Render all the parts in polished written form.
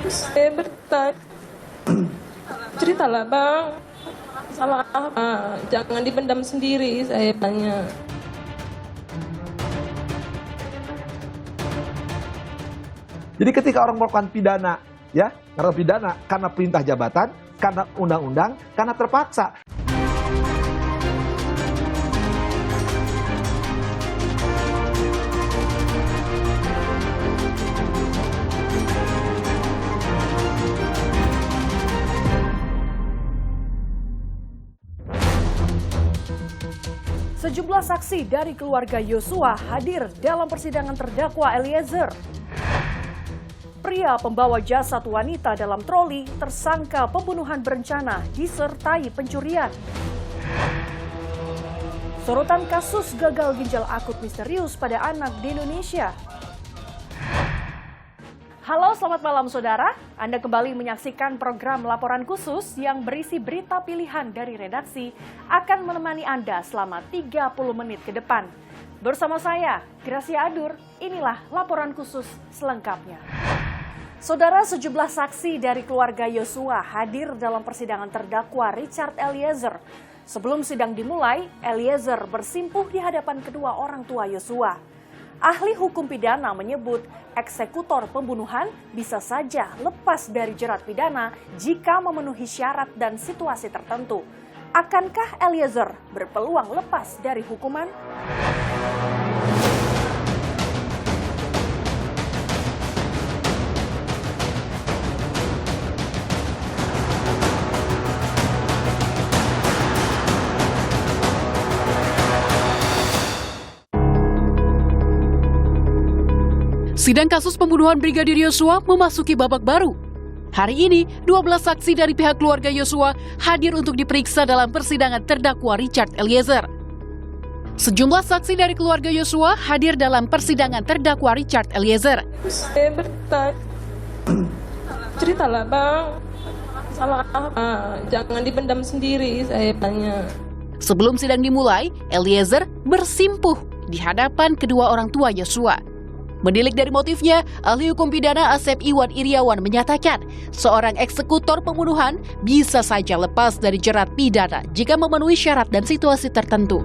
Saya bertanya, ceritalah bang, salah apa? Jangan dipendam sendiri, saya tanya. Jadi ketika orang melakukan pidana, ya, karena pidana, karena perintah jabatan, karena undang-undang, karena terpaksa. Sejumlah saksi dari keluarga Yosua hadir dalam persidangan terdakwa Eliezer. Pria pembawa jasad wanita dalam troli tersangka pembunuhan berencana disertai pencurian. Sorotan kasus gagal ginjal akut misterius pada anak di Indonesia. Halo, selamat malam saudara. Anda kembali menyaksikan program Laporan Khusus yang berisi berita pilihan dari redaksi akan menemani Anda selama 30 menit ke depan. Bersama saya, Gracia Adur, inilah Laporan Khusus selengkapnya. Saudara, sejumlah saksi dari keluarga Yosua hadir dalam persidangan terdakwa Richard Eliezer. Sebelum sidang dimulai, Eliezer bersimpuh di hadapan kedua orang tua Yosua. Ahli hukum pidana menyebut eksekutor pembunuhan bisa saja lepas dari jerat pidana jika memenuhi syarat dan situasi tertentu. Akankah Eliezer berpeluang lepas dari hukuman? Sidang kasus pembunuhan Brigadir Yosua memasuki babak baru. Hari ini, 12 saksi dari pihak keluarga Yosua hadir untuk diperiksa dalam persidangan terdakwa Richard Eliezer. Sejumlah saksi dari keluarga Yosua hadir dalam persidangan terdakwa Richard Eliezer. Saya bertanya, ceritalah bang, salah apa? Jangan dipendam sendiri, saya tanya. Sebelum sidang dimulai, Eliezer bersimpuh di hadapan kedua orang tua Yosua. Menilik dari motifnya, ahli hukum pidana Asep Iwan Iriawan menyatakan seorang eksekutor pembunuhan bisa saja lepas dari jerat pidana jika memenuhi syarat dan situasi tertentu.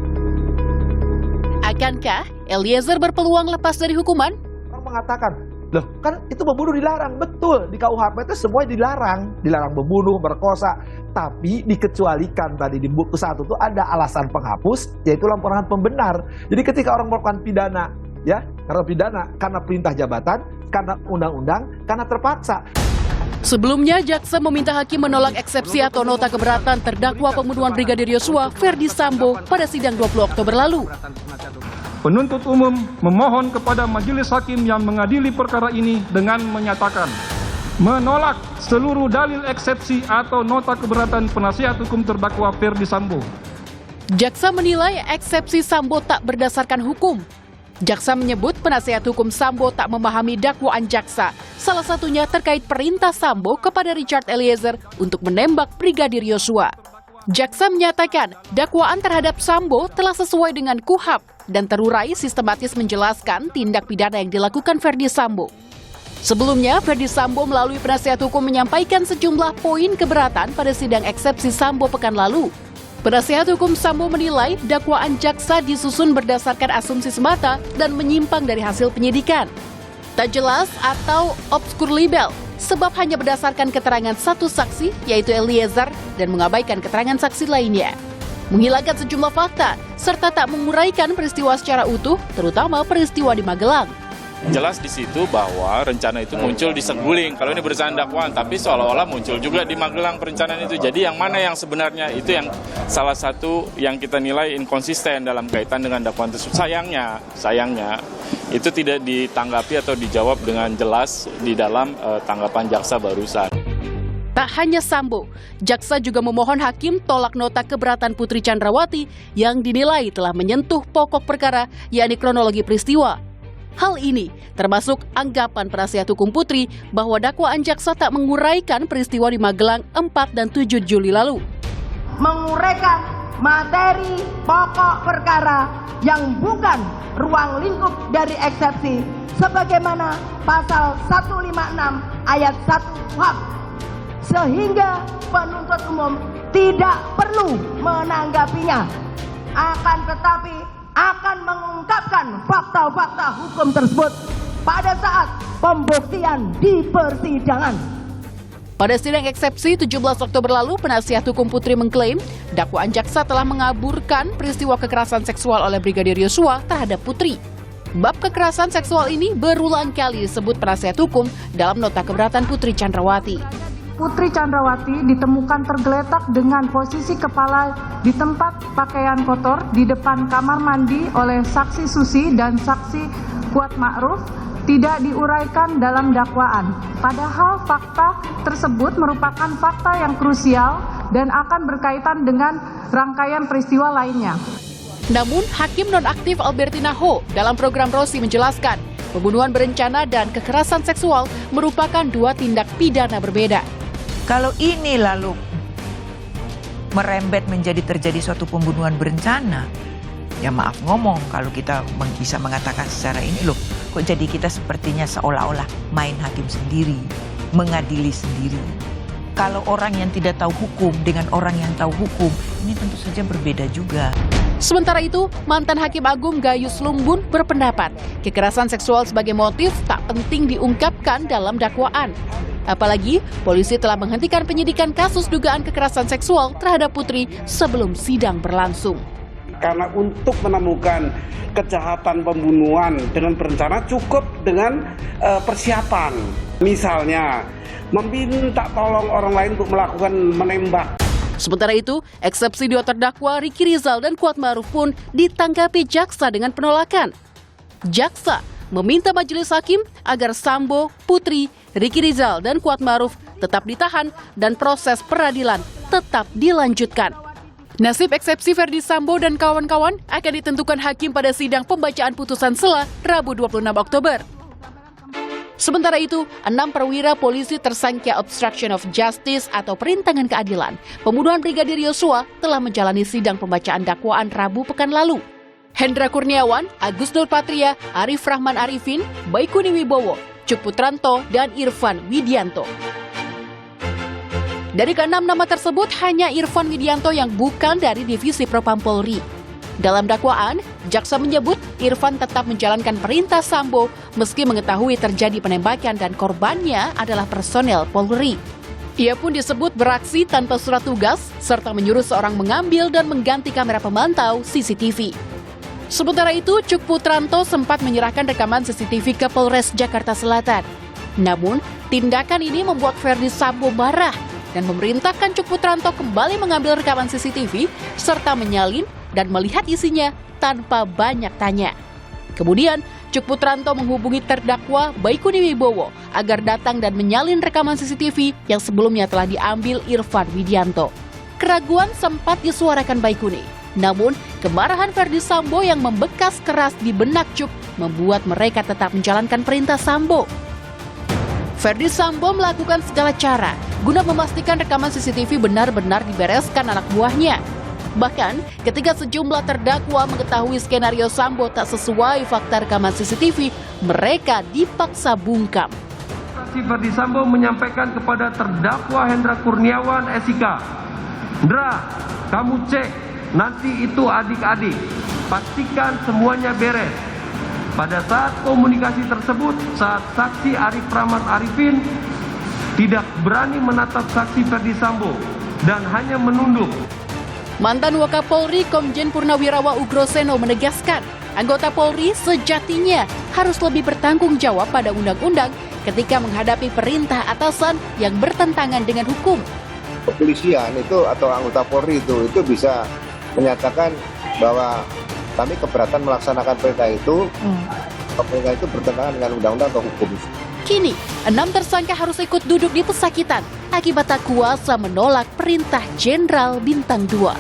Akankah Eliezer berpeluang lepas dari hukuman? Orang mengatakan, loh kan itu membunuh dilarang. Betul, di KUHP itu semua dilarang. Dilarang membunuh, berkosa. Tapi dikecualikan tadi di buku 1 itu ada alasan penghapus, yaitu laporan pembenar. Jadi ketika orang melakukan pidana, ya, karena pidana, karena perintah jabatan, karena undang-undang, karena terpaksa. Sebelumnya, jaksa meminta hakim menolak eksepsi atau nota keberatan terdakwa pembunuhan Brigadir Yosua Ferdi Sambo pada sidang 20 Oktober lalu. Penuntut umum memohon kepada majelis hakim yang mengadili perkara ini dengan menyatakan menolak seluruh dalil eksepsi atau nota keberatan penasihat hukum terdakwa Ferdi Sambo. Jaksa menilai eksepsi Sambo tak berdasarkan hukum. Jaksa menyebut penasihat hukum Sambo tak memahami dakwaan jaksa, salah satunya terkait perintah Sambo kepada Richard Eliezer untuk menembak Brigadir Yosua. Jaksa menyatakan dakwaan terhadap Sambo telah sesuai dengan KUHP dan terurai sistematis menjelaskan tindak pidana yang dilakukan Ferdi Sambo. Sebelumnya, Ferdi Sambo melalui penasihat hukum menyampaikan sejumlah poin keberatan pada sidang eksepsi Sambo pekan lalu. Penasihat hukum Sambo menilai dakwaan jaksa disusun berdasarkan asumsi semata dan menyimpang dari hasil penyidikan. Tak jelas atau obskur libel, sebab hanya berdasarkan keterangan satu saksi, yaitu Eliezer, dan mengabaikan keterangan saksi lainnya. Menghilangkan sejumlah fakta, serta tak menguraikan peristiwa secara utuh, terutama peristiwa di Magelang. Jelas di situ bahwa rencana itu muncul di Saguling. Kalau ini berdasarkan dakwaan, tapi seolah-olah muncul juga di Magelang perencanaan itu. Jadi yang mana yang sebenarnya itu yang salah satu yang kita nilai inkonsisten dalam kaitan dengan dakwaan tersebut. Sayangnya itu tidak ditanggapi atau dijawab dengan jelas di dalam tanggapan jaksa barusan. Tak hanya Sambo, jaksa juga memohon hakim tolak nota keberatan Putri Chandrawati yang dinilai telah menyentuh pokok perkara, yakni kronologi peristiwa. Hal ini termasuk anggapan penasihat hukum Putri bahwa dakwaan jaksa tak menguraikan peristiwa di Magelang 4 dan 7 Juli lalu. Menguraikan materi pokok perkara yang bukan ruang lingkup dari eksepsi sebagaimana pasal 156 ayat 1 KUHP, sehingga penuntut umum tidak perlu menanggapinya, akan tetapi akan mengungkapkan fakta-fakta hukum tersebut pada saat pembuktian di persidangan. Pada sidang eksepsi 17 Oktober lalu, penasihat hukum Putri mengklaim dakwaan jaksa telah mengaburkan peristiwa kekerasan seksual oleh Brigadir Yosua terhadap Putri. Bab kekerasan seksual ini berulang kali disebut penasihat hukum dalam nota keberatan Putri Chandrawati. Putri Chandrawati ditemukan tergeletak dengan posisi kepala di tempat pakaian kotor di depan kamar mandi oleh saksi Susi dan saksi Kuat Ma'ruf, tidak diuraikan dalam dakwaan. Padahal fakta tersebut merupakan fakta yang krusial dan akan berkaitan dengan rangkaian peristiwa lainnya. Namun, Hakim Nonaktif Albertina Ho dalam program Rosi menjelaskan, pembunuhan berencana dan kekerasan seksual merupakan dua tindak pidana berbeda. Kalau ini lalu merembet terjadi suatu pembunuhan berencana, ya maaf ngomong kalau kita bisa mengatakan secara ini, loh kok jadi kita sepertinya seolah-olah main hakim sendiri, mengadili sendiri. Kalau orang yang tidak tahu hukum dengan orang yang tahu hukum, ini tentu saja berbeda juga. Sementara itu, mantan Hakim Agung Gayus Lumbun berpendapat kekerasan seksual sebagai motif tak penting diungkapkan dalam dakwaan. Apalagi, polisi telah menghentikan penyidikan kasus dugaan kekerasan seksual terhadap Putri sebelum sidang berlangsung. Karena untuk menemukan kejahatan pembunuhan dengan berencana cukup dengan persiapan. Misalnya, meminta tolong orang lain untuk melakukan menembak. Sementara itu, eksepsi dua terdakwa Ricky Rizal dan Kuat Ma'ruf pun ditanggapi jaksa dengan penolakan. Jaksa meminta majelis hakim agar Sambo, Putri, Ricky Rizal, dan Kuat Ma'ruf tetap ditahan dan proses peradilan tetap dilanjutkan. Nasib eksepsi Ferdi Sambo dan kawan-kawan akan ditentukan hakim pada sidang pembacaan putusan sela Rabu 26 Oktober. Sementara itu, 6 perwira polisi tersangka obstruction of justice atau perintangan keadilan pembunuhan Brigadir Yosua telah menjalani sidang pembacaan dakwaan Rabu pekan lalu. Hendra Kurniawan, Agus Nurpatria, Arif Rahman Arifin, Baikuni Wibowo, Cuk Putranto, dan Irfan Widianto. Dari ke-6 nama tersebut, hanya Irfan Widianto yang bukan dari divisi Propam Polri. Dalam dakwaan, jaksa menyebut Irfan tetap menjalankan perintah Sambo meski mengetahui terjadi penembakan dan korbannya adalah personel Polri. Ia pun disebut beraksi tanpa surat tugas serta menyuruh seorang mengambil dan mengganti kamera pemantau CCTV. Sementara itu, Cuk Putranto sempat menyerahkan rekaman CCTV ke Polres Jakarta Selatan. Namun, tindakan ini membuat Ferdi Sambo marah dan memerintahkan Cuk Putranto kembali mengambil rekaman CCTV serta menyalin dan melihat isinya tanpa banyak tanya. Kemudian, Cuk Putranto menghubungi terdakwa Baikuni Wibowo agar datang dan menyalin rekaman CCTV yang sebelumnya telah diambil Irfan Widianto. Keraguan sempat disuarakan Baikuni, namun kemarahan Ferdi Sambo yang membekas keras di benak Cuk membuat mereka tetap menjalankan perintah Sambo. Ferdi Sambo melakukan segala cara guna memastikan rekaman CCTV benar-benar dibereskan anak buahnya. Bahkan, ketika sejumlah terdakwa mengetahui skenario Sambo tak sesuai fakta rekaman CCTV, mereka dipaksa bungkam. Saksi Ferdi Sambo menyampaikan kepada terdakwa Hendra Kurniawan SIK, Hendra, kamu cek, nanti itu adik-adik, pastikan semuanya beres. Pada saat komunikasi tersebut, saat saksi Arif Rahman Arifin tidak berani menatap saksi Ferdi Sambo dan hanya menunduk. Mantan Wakapolri Komjen Purnawirawan Ugroseno menegaskan, anggota Polri sejatinya harus lebih bertanggung jawab pada undang-undang ketika menghadapi perintah atasan yang bertentangan dengan hukum. Kepolisian itu atau anggota Polri itu bisa menyatakan bahwa kami keberatan melaksanakan perintah itu, perintah itu bertentangan dengan undang-undang atau hukum. Kini, 6 tersangka harus ikut duduk di pesakitan akibat tak kuasa menolak perintah Jenderal Bintang 2.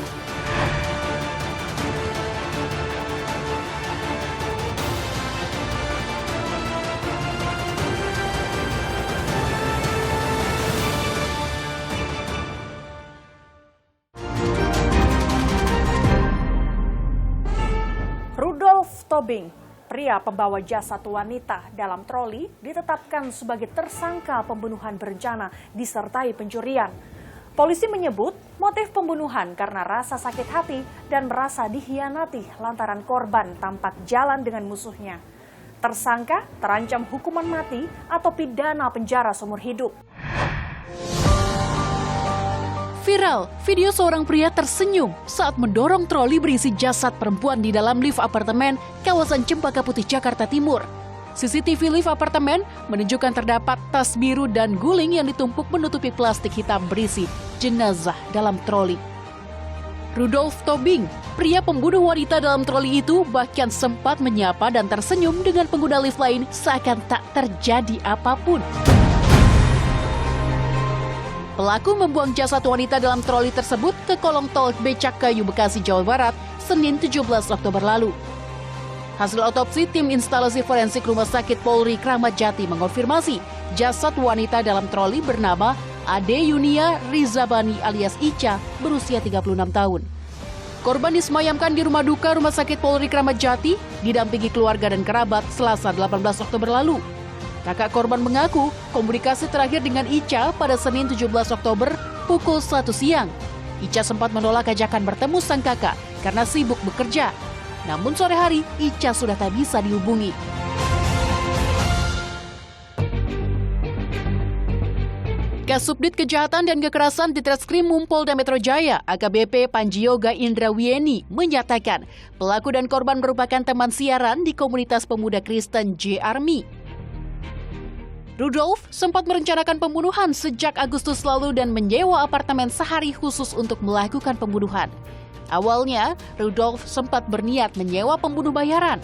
Rudolf Tobing pria pembawa jasad wanita dalam troli ditetapkan sebagai tersangka pembunuhan berencana disertai pencurian. Polisi menyebut motif pembunuhan karena rasa sakit hati dan merasa dikhianati lantaran korban tampak jalan dengan musuhnya. Tersangka terancam hukuman mati atau pidana penjara seumur hidup. Viral, video seorang pria tersenyum saat mendorong troli berisi jasad perempuan di dalam lift apartemen kawasan Cempaka Putih, Jakarta Timur. CCTV lift apartemen menunjukkan terdapat tas biru dan guling yang ditumpuk menutupi plastik hitam berisi jenazah dalam troli. Rudolf Tobing, pria pembunuh wanita dalam troli itu bahkan sempat menyapa dan tersenyum dengan pengguna lift lain seakan tak terjadi apapun. Pelaku membuang jasad wanita dalam troli tersebut ke kolong tol Becakayu, Bekasi, Jawa Barat, Senin 17 Oktober lalu. Hasil otopsi tim instalasi forensik Rumah Sakit Polri Kramat Jati mengonfirmasi jasad wanita dalam troli bernama Ade Yunia Rizabani alias Ica berusia 36 tahun. Korban disemayamkan di rumah duka Rumah Sakit Polri Kramat Jati didampingi keluarga dan kerabat Selasa 18 Oktober lalu. Kakak korban mengaku komunikasi terakhir dengan Ica pada Senin 17 Oktober pukul 1 siang. Ica sempat menolak ajakan bertemu sang kakak karena sibuk bekerja. Namun sore hari, Ica sudah tak bisa dihubungi. Kasubdit Kejahatan dan Kekerasan di Treskrimum Polda Metro Jaya, AKBP Panjioga Indra Wieni, menyatakan pelaku dan korban merupakan teman siaran di komunitas pemuda Kristen J-Army. Rudolf sempat merencanakan pembunuhan sejak Agustus lalu dan menyewa apartemen sehari khusus untuk melakukan pembunuhan. Awalnya, Rudolf sempat berniat menyewa pembunuh bayaran.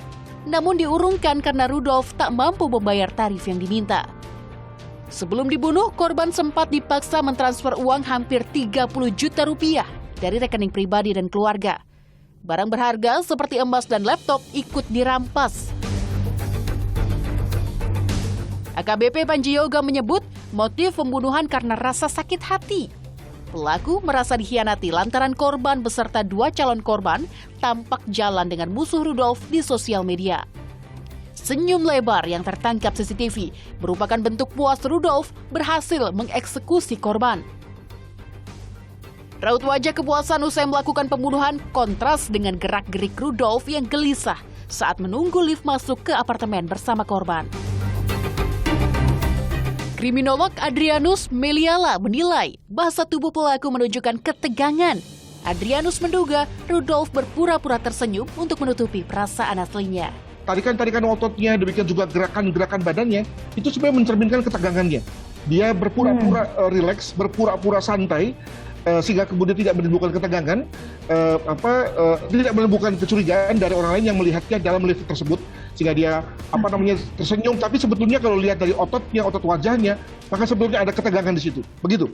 Namun diurungkan karena Rudolf tak mampu membayar tarif yang diminta. Sebelum dibunuh, korban sempat dipaksa mentransfer uang hampir 30 juta rupiah dari rekening pribadi dan keluarga. Barang berharga seperti emas dan laptop ikut dirampas. AKBP Panjioga menyebut motif pembunuhan karena rasa sakit hati. Pelaku merasa dikhianati lantaran korban beserta 2 calon korban tampak jalan dengan musuh Rudolf di sosial media. Senyum lebar yang tertangkap CCTV merupakan bentuk puas Rudolf berhasil mengeksekusi korban. Raut wajah kepuasan usai melakukan pembunuhan kontras dengan gerak-gerik Rudolf yang gelisah saat menunggu lift masuk ke apartemen bersama korban. Kriminolog Adrianus Meliala menilai bahasa tubuh pelaku menunjukkan ketegangan. Adrianus menduga Rudolf berpura-pura tersenyum untuk menutupi perasaan aslinya. Tarikan-tarikan ototnya, demikian juga gerakan-gerakan badannya, itu sebenarnya mencerminkan ketegangannya. Dia berpura-pura rileks, berpura-pura santai, sehingga kemudian tidak menimbulkan ketegangan, tidak menimbulkan kecurigaan dari orang lain yang melihatnya dalam lift tersebut, sehingga dia tersenyum. Tapi sebetulnya kalau lihat dari ototnya, otot wajahnya, maka sebetulnya ada ketegangan di situ. Begitu.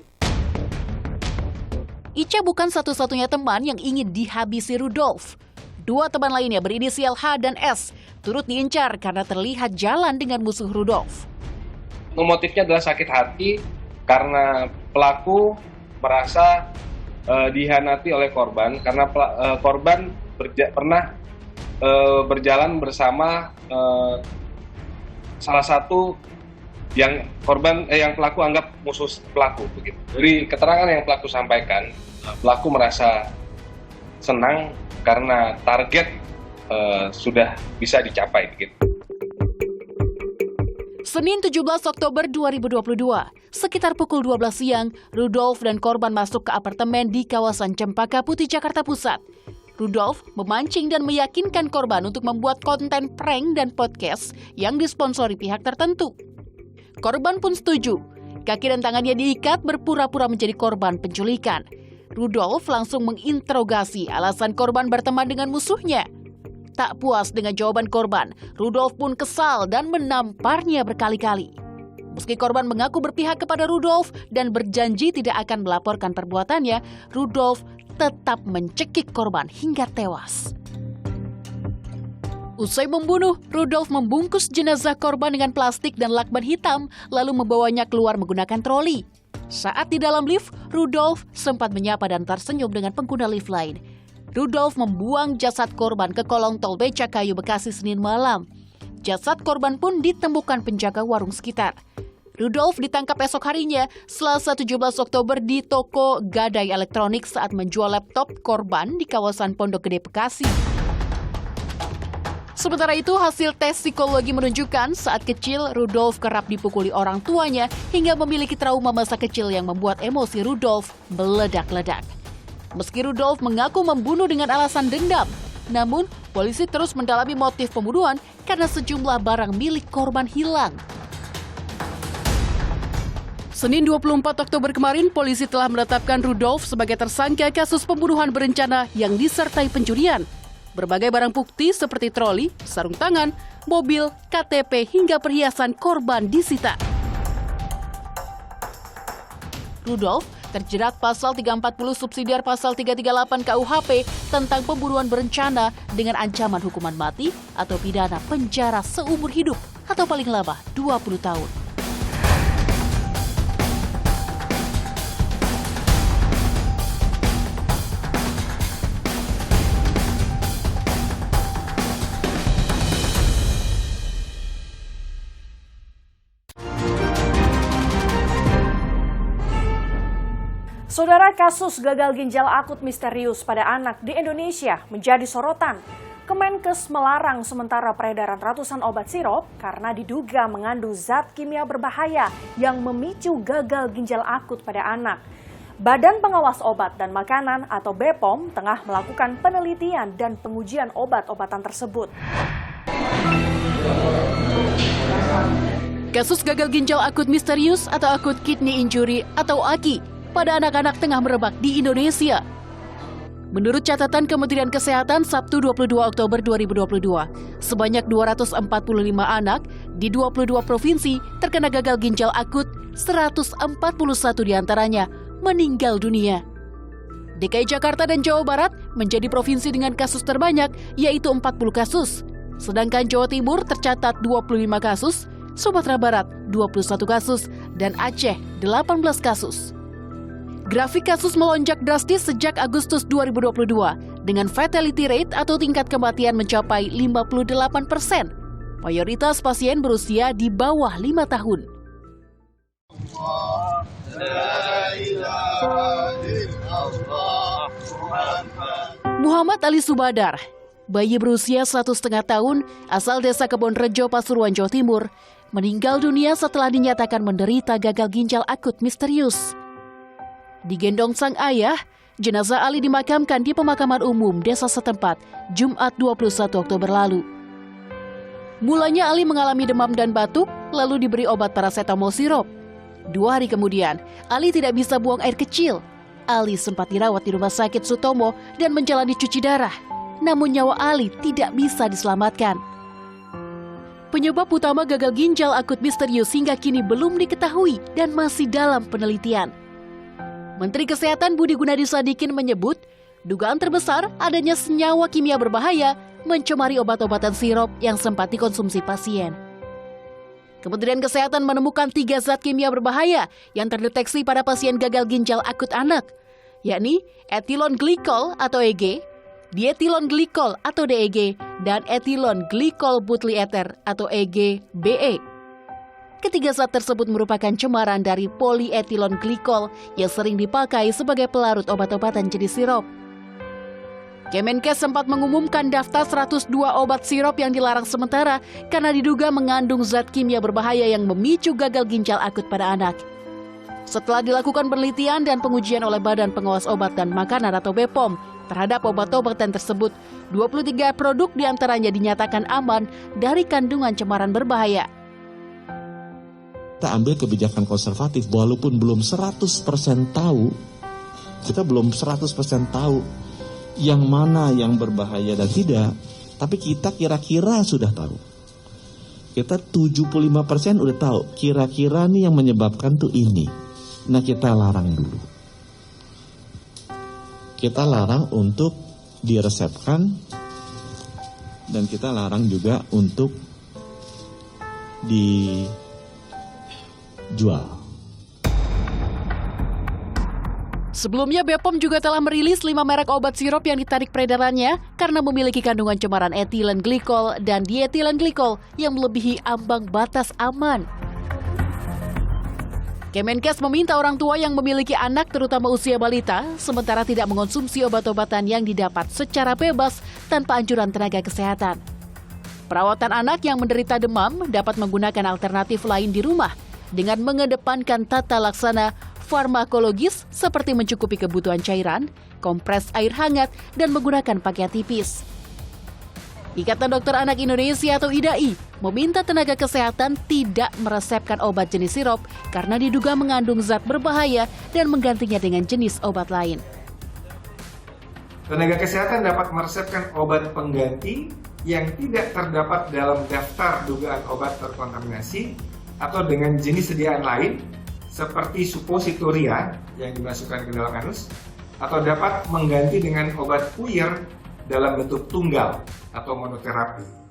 Ica bukan satu-satunya teman yang ingin dihabisi Rudolf. 2 teman lainnya berinisial H dan S turut diincar karena terlihat jalan dengan musuh Rudolf. Motifnya adalah sakit hati karena pelaku merasa dihianati oleh korban karena korban pernah berjalan bersama salah satu yang pelaku anggap musuh pelaku begitu. Dari keterangan yang pelaku sampaikan, pelaku merasa senang karena target sudah bisa dicapai begitu. Senin 17 Oktober 2022, sekitar pukul 12 siang, Rudolf dan korban masuk ke apartemen di kawasan Cempaka Putih, Jakarta Pusat. Rudolf memancing dan meyakinkan korban untuk membuat konten prank dan podcast yang disponsori pihak tertentu. Korban pun setuju. Kaki dan tangannya diikat berpura-pura menjadi korban penculikan. Rudolf langsung menginterogasi alasan korban berteman dengan musuhnya. Tak puas dengan jawaban korban, Rudolf pun kesal dan menamparnya berkali-kali. Meski korban mengaku berpihak kepada Rudolf dan berjanji tidak akan melaporkan perbuatannya, Rudolf tetap mencekik korban hingga tewas. Usai membunuh, Rudolf membungkus jenazah korban dengan plastik dan lakban hitam, lalu membawanya keluar menggunakan troli. Saat di dalam lift, Rudolf sempat menyapa dan tersenyum dengan pengguna lift lain. Rudolf membuang jasad korban ke kolong tol Becakayu, Bekasi, Senin malam. Jasad korban pun ditemukan penjaga warung sekitar. Rudolf ditangkap esok harinya, Selasa 17 Oktober di toko gadai elektronik saat menjual laptop korban di kawasan Pondok Gede, Bekasi. Sementara itu, hasil tes psikologi menunjukkan saat kecil Rudolf kerap dipukuli orang tuanya hingga memiliki trauma masa kecil yang membuat emosi Rudolf meledak-ledak. Meski Rudolf mengaku membunuh dengan alasan dendam, namun polisi terus mendalami motif pembunuhan karena sejumlah barang milik korban hilang. Senin 24 Oktober kemarin, polisi telah menetapkan Rudolf sebagai tersangka kasus pembunuhan berencana yang disertai pencurian. Berbagai barang bukti seperti troli, sarung tangan, mobil, KTP hingga perhiasan korban disita. Rudolf terjerat pasal 340 subsidiar pasal 338 KUHP tentang pembunuhan berencana dengan ancaman hukuman mati atau pidana penjara seumur hidup atau paling lama 20 tahun. Saudara, kasus gagal ginjal akut misterius pada anak di Indonesia menjadi sorotan. Kemenkes melarang sementara peredaran ratusan obat sirop karena diduga mengandung zat kimia berbahaya yang memicu gagal ginjal akut pada anak. Badan Pengawas Obat dan Makanan atau BPOM tengah melakukan penelitian dan pengujian obat-obatan tersebut. Kasus gagal ginjal akut misterius atau acute kidney injury atau AKI pada anak-anak tengah merebak di Indonesia. Menurut catatan Kementerian Kesehatan Sabtu 22 Oktober 2022, sebanyak 245 anak di 22 provinsi terkena gagal ginjal akut, 141 diantaranya meninggal dunia. DKI Jakarta dan Jawa Barat menjadi provinsi dengan kasus terbanyak, yaitu 40 kasus. Sedangkan Jawa Timur tercatat 25 kasus, Sumatera Barat 21 kasus, dan Aceh 18 kasus. Grafik kasus melonjak drastis sejak Agustus 2022 dengan fatality rate atau tingkat kematian mencapai 58%. Mayoritas pasien berusia di bawah 5 tahun. Muhammad Ali Subadar, bayi berusia 1,5 tahun asal desa Kebonrejo, Pasuruan, Jawa Timur, meninggal dunia setelah dinyatakan menderita gagal ginjal akut misterius. Digendong sang ayah, jenazah Ali dimakamkan di pemakaman umum desa setempat Jumat 21 Oktober lalu. Mulanya Ali mengalami demam dan batuk, lalu diberi obat paracetamol sirop. 2 hari kemudian, Ali tidak bisa buang air kecil. Ali sempat dirawat di Rumah Sakit Sutomo dan menjalani cuci darah. Namun nyawa Ali tidak bisa diselamatkan. Penyebab utama gagal ginjal akut misterius hingga kini belum diketahui dan masih dalam penelitian. Menteri Kesehatan Budi Gunadi Sadikin menyebut, dugaan terbesar adanya senyawa kimia berbahaya mencemari obat-obatan sirop yang sempat dikonsumsi pasien. Kementerian Kesehatan menemukan 3 zat kimia berbahaya yang terdeteksi pada pasien gagal ginjal akut anak, yakni ethylene glycol atau EG, diethylene glycol atau DEG, dan ethylene glycol butyl ether atau EG-BE. Ketiga zat tersebut merupakan cemaran dari polyethylene glycol yang sering dipakai sebagai pelarut obat-obatan jenis sirop. Kemenkes sempat mengumumkan daftar 102 obat sirop yang dilarang sementara karena diduga mengandung zat kimia berbahaya yang memicu gagal ginjal akut pada anak. Setelah dilakukan penelitian dan pengujian oleh Badan Pengawas Obat dan Makanan atau BPOM terhadap obat-obatan tersebut, 23 produk diantaranya dinyatakan aman dari kandungan cemaran berbahaya. Kita ambil kebijakan konservatif walaupun belum 100% tahu, kita belum 100% tahu yang mana yang berbahaya dan tidak, tapi kita kira-kira sudah tahu. Kita 75% udah tahu, kira-kira nih yang menyebabkan tuh ini. Nah kita larang dulu. Kita larang untuk diresepkan dan kita larang juga untuk dijual. Sebelumnya BPOM juga telah merilis 5 merek obat sirup yang ditarik peredarannya karena memiliki kandungan cemaran etilen glikol dan dietilen glikol yang melebihi ambang batas aman. Kemenkes meminta orang tua yang memiliki anak terutama usia balita sementara tidak mengonsumsi obat-obatan yang didapat secara bebas tanpa anjuran tenaga kesehatan. Perawatan anak yang menderita demam dapat menggunakan alternatif lain di rumah dengan mengedepankan tata laksana farmakologis seperti mencukupi kebutuhan cairan, kompres air hangat, dan menggunakan pakaian tipis. Ikatan Dokter Anak Indonesia atau IDAI meminta tenaga kesehatan tidak meresepkan obat jenis sirup karena diduga mengandung zat berbahaya dan menggantinya dengan jenis obat lain. Tenaga kesehatan dapat meresepkan obat pengganti yang tidak terdapat dalam daftar dugaan obat terkontaminasi atau dengan jenis sediaan lain seperti suppositoria yang dimasukkan ke dalam anus, atau dapat mengganti dengan obat puyer dalam bentuk tunggal atau monoterapi.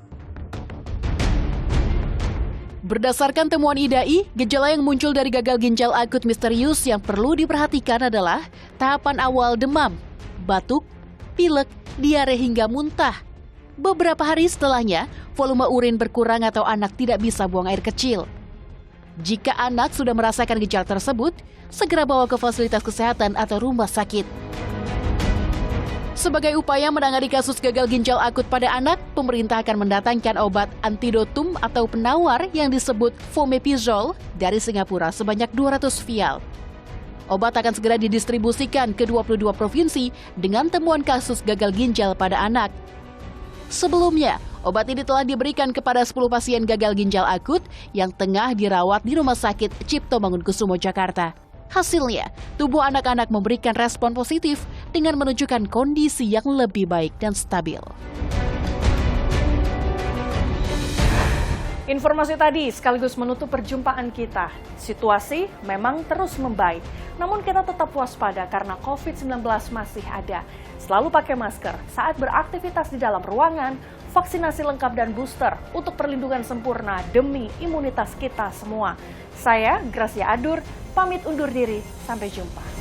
Berdasarkan temuan IDAI, gejala yang muncul dari gagal ginjal akut misterius yang perlu diperhatikan adalah tahapan awal demam, batuk, pilek, diare hingga muntah. Beberapa hari setelahnya, volume urin berkurang atau anak tidak bisa buang air kecil. Jika anak sudah merasakan gejala tersebut, segera bawa ke fasilitas kesehatan atau rumah sakit. Sebagai upaya menangani kasus gagal ginjal akut pada anak, pemerintah akan mendatangkan obat antidotum atau penawar yang disebut fomepizole dari Singapura sebanyak 200 vial. Obat akan segera didistribusikan ke 22 provinsi dengan temuan kasus gagal ginjal pada anak. Sebelumnya, obat ini telah diberikan kepada 10 pasien gagal ginjal akut yang tengah dirawat di Rumah Sakit Cipto Mangunkusumo, Jakarta. Hasilnya, tubuh anak-anak memberikan respon positif dengan menunjukkan kondisi yang lebih baik dan stabil. Informasi tadi sekaligus menutup perjumpaan kita. Situasi memang terus membaik, namun kita tetap waspada karena COVID-19 masih ada. Selalu pakai masker saat beraktivitas di dalam ruangan, vaksinasi lengkap dan booster untuk perlindungan sempurna demi imunitas kita semua. Saya, Gracia Adur, pamit undur diri. Sampai jumpa.